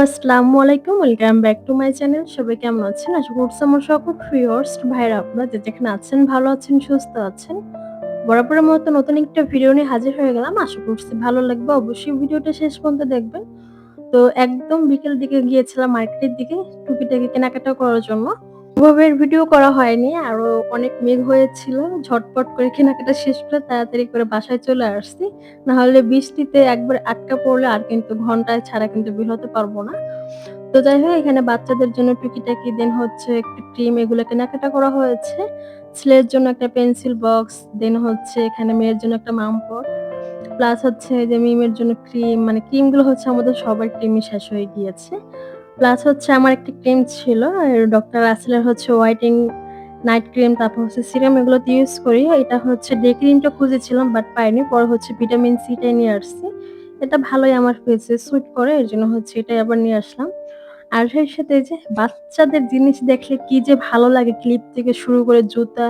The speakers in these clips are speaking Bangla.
আসসালামু আলাইকুম। Welcome back to my channel. সবাই কেমন আছেন? আশা করছি আমার সকল ভিউয়ার্স ভাইরা আপনারা যে যেখানে আছেন ভালো আছেন, সুস্থ আছেন। বরাবরের মতো নতুন একটা ভিডিও নিয়ে হাজির হয়ে গেলাম। আশা করছি ভালো লাগবে। অবশ্যই ভিডিওটা শেষ পর্যন্ত দেখবেন। তো একদম বিকেল দিকে গিয়েছিলাম মার্কেটের দিকে টুকিটাকি কেনাকাটা করার জন্য। ওভাবে ভিডিও করা হয়নি। আরো অনেক মেঘ হয়েছিল। ঝটপট করে কেনাকাটা শেষ করে তাড়াতাড়ি করে বাসায় চলে আসছি। না হলে বৃষ্টিতে একবার আটকা পড়লে আর কিন্তু ঘন্টায় ছাড়া কিন্তু বের হতে পারব না। তো যাই হোক এখানে বাচ্চাদের জন্য টুকিটাকি দেন হচ্ছে একটু ক্রিম এগুলো কেনাকাটা করা হয়েছে। ছেলের জন্য একটা পেন্সিল বক্স, দেন হচ্ছে এখানে মেয়ের জন্য একটা মাম পট। প্লাস হচ্ছে যে মিমের জন্য ক্রিম, মানে ক্রিমগুলো হচ্ছে আমাদের সবার ক্রিমই শেষ হয়ে গিয়েছে। প্লাস হচ্ছে আমার একটা ক্রিম ছিল ডক্টর রাসেলের হচ্ছে হোয়াইটিং নাইট ক্রিম, তারপর হচ্ছে সিরাম এগুলো তো ইউজ করি। এটা হচ্ছে ডে ক্রিমটা খুঁজেছিলাম বাট পাইনি। পরে হচ্ছে ভিটামিন সি টাই নিয়ে আসছি। এটা ভালোই আমার ফেসে স্যুট করে। এজন্য হচ্ছে এটাই আবার নিয়ে আসলাম। আর এর সাথে এই যে বাচ্চাদের জিনিস দেখলে কি যে ভালো লাগে, ক্লিপ থেকে শুরু করে জুতা,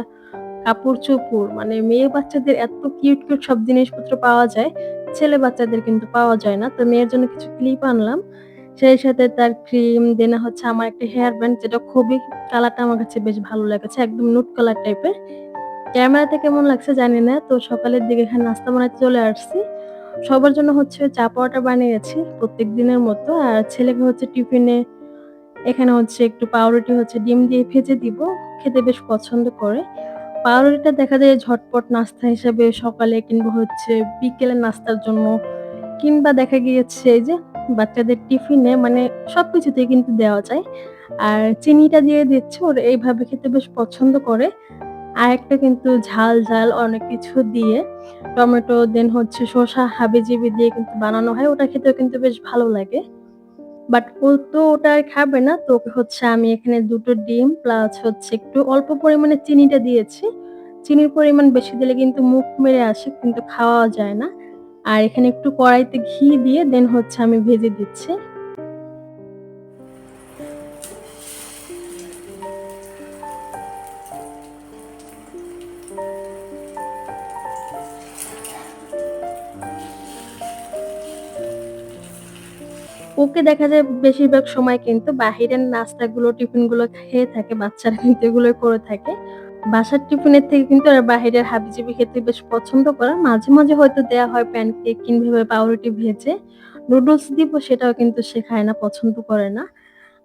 কাপড়-চোপড়, মানে মেয়ে বাচ্চাদের এত কিউট সব জিনিসপত্র পাওয়া যায়। ছেলে বাচ্চাদের কিন্তু পাওয়া যায় না। তো মেয়ের জন্য কিছু ক্লিপ আনলাম। সেই সাথে তার ক্রিম, দেন হচ্ছে আমার একটা হেয়ার ব্যান্ড যেটা খুবই কালারটা আমার কাছে বেশ ভালো লেগেছে। একদম নুড কালার টাইপের। ক্যামেরাতে কেমন লাগছে জানি না। তো সকালের দিকে এখানে নাস্তা বানাতে চলে আসছি। সবার জন্য হচ্ছে চা পরোটা বানিয়েছি প্রত্যেক দিনের মতো। আর ছেলেকে হচ্ছে টিফিনে এখানে হচ্ছে একটু পাউরুটি হচ্ছে ডিম দিয়ে ভেজে দিব। খেতে বেশ পছন্দ করে। পাউরুটিটা দেখা যায় ঝটপট নাস্তা হিসেবে সকালে কিংবা হচ্ছে বিকেলের নাস্তার জন্য, কিংবা দেখা গিয়েছে এই যে বাচ্চাদের টিফিনে, মানে সবকিছুতেই কিন্তু দেওয়া যায়। আর চিনিটা দিয়ে দিচ্ছি, ওরা এইভাবে খেতে বেশ পছন্দ করে। আরেকটা কিন্তু ঝাল অনেক কিছু দিয়ে টমেটো দেন হচ্ছে শসা হাবিজাবি দিয়ে কিন্তু বানানো হয়। ওটা খেতেও কিন্তু বেশ ভালো লাগে। বাট ও তো ওটা আর খাবে না। তো ওকে হচ্ছে আমি এখানে ২ টো ডিম প্লাস হচ্ছে একটু অল্প পরিমাণে চিনিটা দিয়েছি। চিনির পরিমাণ বেশি দিলে কিন্তু মুখ মেরে আসে, কিন্তু খাওয়া যায় না। আর এখানে একটু কড়াইতে ঘি দিয়ে দেন হচ্ছে আমি ভেজে দিচ্ছি। ওকে দেখা যায় বেশিরভাগ সময় কিন্তু বাহিরের নাস্তাগুলো, টিফিনগুলো খেয়ে থাকে। বাচ্চারা কিন্তু এগুলোই করে থাকে। বাসার টিফিনের থেকে কিন্তু ওরা বাহিরের হাবিজাবি খেতে বেশ পছন্দ করে। মাঝে হয়তো দেয়া হয় প্যানকেক কিংবা এভাবে পাউরুটি ভেজে। নুডলস দিব সেটাও কিন্তু সে খায় না, পছন্দ করে না।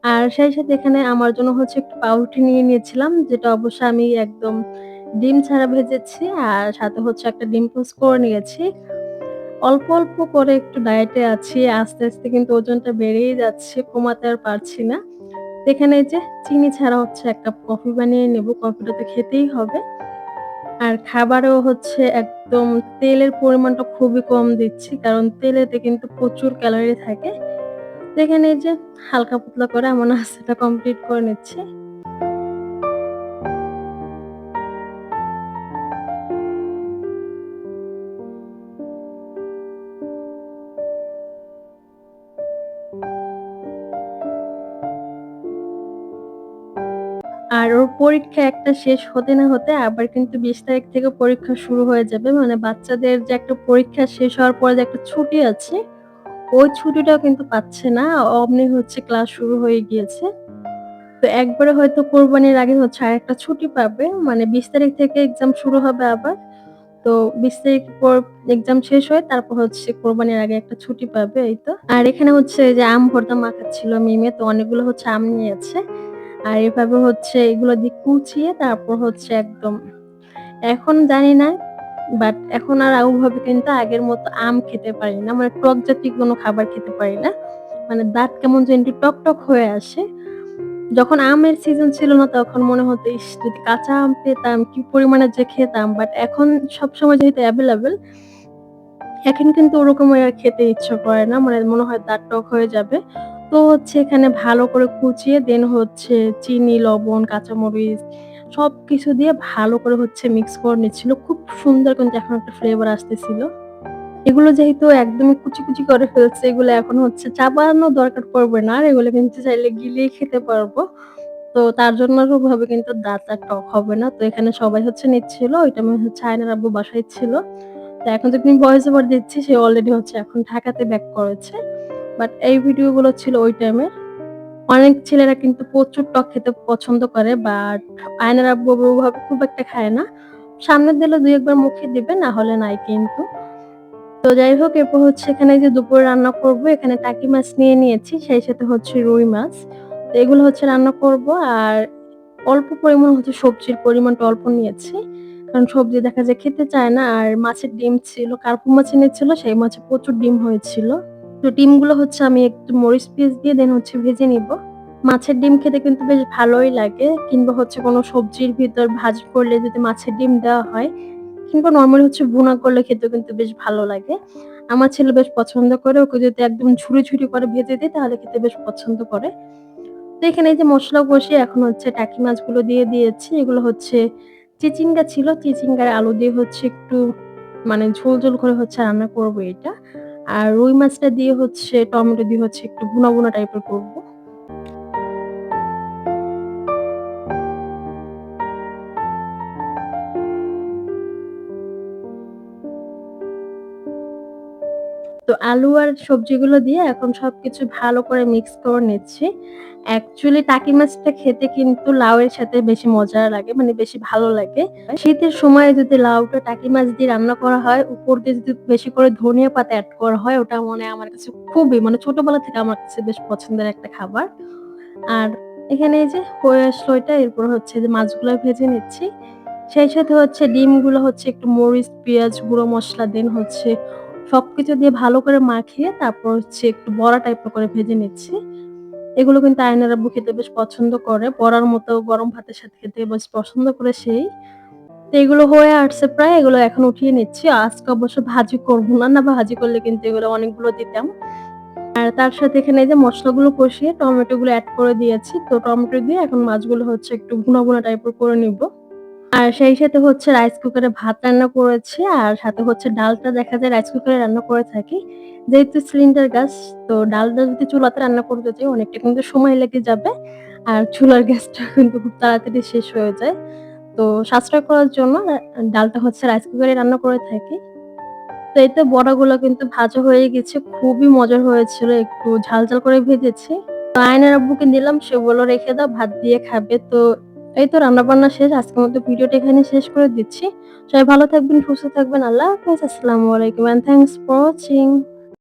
আর সেই সাথে এখানে আমার জন্য হচ্ছে একটু পাউরুটি নিয়ে নিয়েছিলাম, যেটা অবশ্য আমি একদম ডিম ছাড়া ভেজেছি। আর সাথে হচ্ছে একটা ডিম পোস্ট করে নিয়েছি। অল্প করে একটু ডায়েটে আছি। আস্তে কিন্তু ওজনটা বেড়েই যাচ্ছে, কমাতে আর পারছি না। তো এখানে এই যে চিনি ছাড়া হচ্ছে ১ কাপ কফি বানিয়ে নেব। কফিটা তো খেতেই হবে। আর খাবারেও হচ্ছে একদম তেলের পরিমাণটা খুবই কম দিচ্ছি। কারণ তেলেতে কিন্তু প্রচুর ক্যালোরি থাকে। তো এখানে এই যে হালকা পাতলা করে আমার নাস্তাটা কমপ্লিট করে নিচ্ছি। আর ওর পরীক্ষা একটা শেষ হতে না হতে আবার কিন্তু ২০ তারিখ থেকে পরীক্ষা শুরু হয়ে যাবে। মানে বাচ্চাদের যে একটা পরীক্ষা শেষ হওয়ার পরে যে একটা ছুটি আছে, ওই ছুটিটাও কিন্তু পাচ্ছে না। অমনি হচ্ছে ক্লাস শুরু হয়ে গিয়েছে। তো একবারে হয়তো কোরবানির আগে হচ্ছে আরেকটা ছুটি পাবে। মানে ২০ তারিখ থেকে এক্সাম শুরু হবে আবার। তো ২০ তারিখ পর এক্সাম শেষ হয়ে তারপর হচ্ছে কোরবানির আগে একটা ছুটি পাবে, এই তো। আর এখানে হচ্ছে যে আম ভর্তা মাখাচ্ছিল মিমে, তো অনেকগুলো হচ্ছে আম নিয়েছে। আর এভাবে হচ্ছে এগুলো দিয়ে কুচিয়ে তারপর হচ্ছে একদম, এখন জানি না, বাট এখন আর ওভাবে কিন্তু আগের মতো আম খেতে পারি না। মানে টক জাতীয় কোনো খাবার খেতে পারি না। মানে দাঁত কেমন যেন একটু টকটক হয়ে আসে। যখন আমের সিজন ছিল না তখন মনে হতো, ইস! যদি কাঁচা আম পেতাম কি পরিমাণে যে খেতাম। বাট এখন সবসময় যেহেতু এভেইলেবল, এখন কিন্তু ওরকম আর খেতে ইচ্ছা করে না। মানে মনে হয় দাঁত টক হয়ে যাবে। তো হচ্ছে এখানে ভালো করে কুচিয়ে দেন হচ্ছে চিনি, লবণ, কাঁচামরিচ সবকিছু দিয়ে ভালো করে হচ্ছে মিক্স করে নিচ্ছিল। খুব সুন্দর কিন্তু এখন একটা ফ্লেভার আসতেছিল। এগুলো যেহেতু একদমই কুচি করে ফেলছে, এগুলো এখন হচ্ছে চাবানোর দরকার পড়বে না। আর এগুলো কিন্তু চাইলে গিলিয়ে খেতে পারবো। তো তার জন্য আর ওভাবে কিন্তু দাঁত আর টক হবে না। তো এখানে সবাই হচ্ছে নিচ্ছিল। ওই টাইমে হচ্ছে আয়নার আব্বু বাসায় ছিল। তো এখন যখন আমি ভয়েস ওভার দিচ্ছি সে অলরেডি হচ্ছে এখন ঢাকাতে ব্যাক করেছে। বাট এই ভিডিওগুলো ছিল ওই টাইমের। অনেক ছেলেরা কিন্তু প্রচুর টক খেতে পছন্দ করে বাট আয়নার আব্বু ওভাবে খুব একটা খায় না। সামনে দিলে ২-১ বার মুখে দিবে, না হলে নাই কিন্তু। তো যাই হোক, এরপর হচ্ছে এখানে যে দুপুরে রান্না করব, এখানে টাকি মাছ নিয়ে নিয়েছি, সেই সাথে হচ্ছে রুই মাছ। তো এগুলো হচ্ছে রান্না করব। আর অল্প পরিমাণ হচ্ছে সবজির পরিমাণটা অল্প নিয়েছি। কারণ সবজি দেখা যায় খেতে চায় না। আর মাছের ডিম ছিল, কার্পু মাছ এনেছিল, সেই মাছে প্রচুর ডিম হয়েছিল। তো ডিমগুলো হচ্ছে আমি একটু মরিচ পেঁয়াজ দিয়ে দেন হচ্ছে ভেজে নিব। মাছের ডিম খেতে কিন্তু বেশ ভালোই লাগে, কিংবা হচ্ছে কোনো সবজির ভিতর ভাজি করলে যদি মাছের ডিম দেওয়া হয়, কিংবা নরমালি হচ্ছে ভুনা করলে খেতেও কিন্তু বেশ ভালো লাগে। আমার ছেলে বেশ পছন্দ করে। ওকে যদি একদম ঝুরি, ঝুরি করে ভেজে দেই তাহলে খেতে বেশ পছন্দ করে। তো এখানে এই যে মসলা কষিয়ে এখন হচ্ছে টাকি মাছগুলো দিয়ে দিয়েছি। এগুলো হচ্ছে চিচিঙ্গা ছিল। চিচিঙ্গার আলু দিয়ে হচ্ছে একটু মানে ঝোল, ঝোল করে হচ্ছে রান্না করব এটা। আর রুই মাছটা দিয়ে হচ্ছে টমেটো দিয়ে হচ্ছে একটু ভুনা, ভুনা টাইপের করব। তো আলু আর সবজিগুলো দিয়ে এখন সবকিছু ভালো করে মিক্স করে নিচ্ছি। অ্যাকচুয়ালি টাকি মাছটা খেতে কিন্তু লাউয়ের সাথে বেশি মজা লাগে, মানে বেশি ভালো লাগে। শীতের সময়ে যদি লাউটা টাকি মাছ দিয়ে রান্না করা হয়, উপর দিয়ে যদি বেশি করে ধনিয়া পাতা এড করা হয়, ওটা মনে হয় আমার কাছে খুবই, মানে ছোটবেলা থেকে আমার কাছে বেশ পছন্দের একটা খাবার। আর এখানে এই যে হয়ে আসলো এটা, এরপর হচ্ছে যে মাছগুলো ভেজে নিচ্ছি। সেই সাথে হচ্ছে ডিমগুলো হচ্ছে একটু মরিচ, পেঁয়াজ, গুঁড়ো মসলা দেন হচ্ছে সবকিছু দিয়ে ভালো করে মাখিয়ে তারপর হচ্ছে একটু বড়া টাইপের করে ভেজে নিচ্ছি। এগুলো কিন্তু আয়নার আব্বু খেতে বেশ পছন্দ করে। বড়ার মতো গরম ভাতের সাথে খেতে বেশ পছন্দ করে সেই। তো এগুলো হয়ে আসছে প্রায়, এগুলো এখন উঠিয়ে নিচ্ছি। আজকে অবশ্য ভাজি করব না, না ভাজি করলে কিন্তু এগুলো অনেকগুলো দিতাম। আর তার সাথে এখানে এই যে মসলাগুলো কষিয়ে টমেটো গুলো এড করে দিয়েছি। তো টমেটো দিয়ে এখন মাছগুলো হচ্ছে একটু ভুনা, ভুনা টাইপের করে নিব। আর সেই সাথে হচ্ছে রাইস কুকারে ভাত রান্না করেছি। আর সাথে হচ্ছে ডালটা দেখা যায় রাইস কুকারে রান্না করে থাকি। যেহেতু সিলিন্ডার গ্যাস, তো ডালটা যদি চুলাতে রান্না করতে যাই অনেকটা কিন্তু সময় লেগে যাবে। আর চুলার গ্যাসটা কিন্তু খুব তাড়াতাড়ি শেষ হয়ে যায়। তো সাশ্রয় করার জন্য ডালটা হচ্ছে রাইস কুকারে রান্না করে থাকি। তো এই তো বড়াগুলো কিন্তু ভাজা হয়ে গেছে। খুবই মজার হয়েছিল। একটু ঝাল, ঝাল করে ভেজেছি। তো আয়নার আব্বুকে দিলাম, সে বলল রেখে দাও, ভাত দিয়ে খাবে। তো এই তো রান্না-বান্না শেষ। আজকের মতো ভিডিওটা এখানে শেষ করে দিচ্ছি। সবাই ভালো থাকবেন, সুস্থ থাকবেন। আল্লাহ হাফেজ। আসসালামু আলাইকুম, and thanks for watching.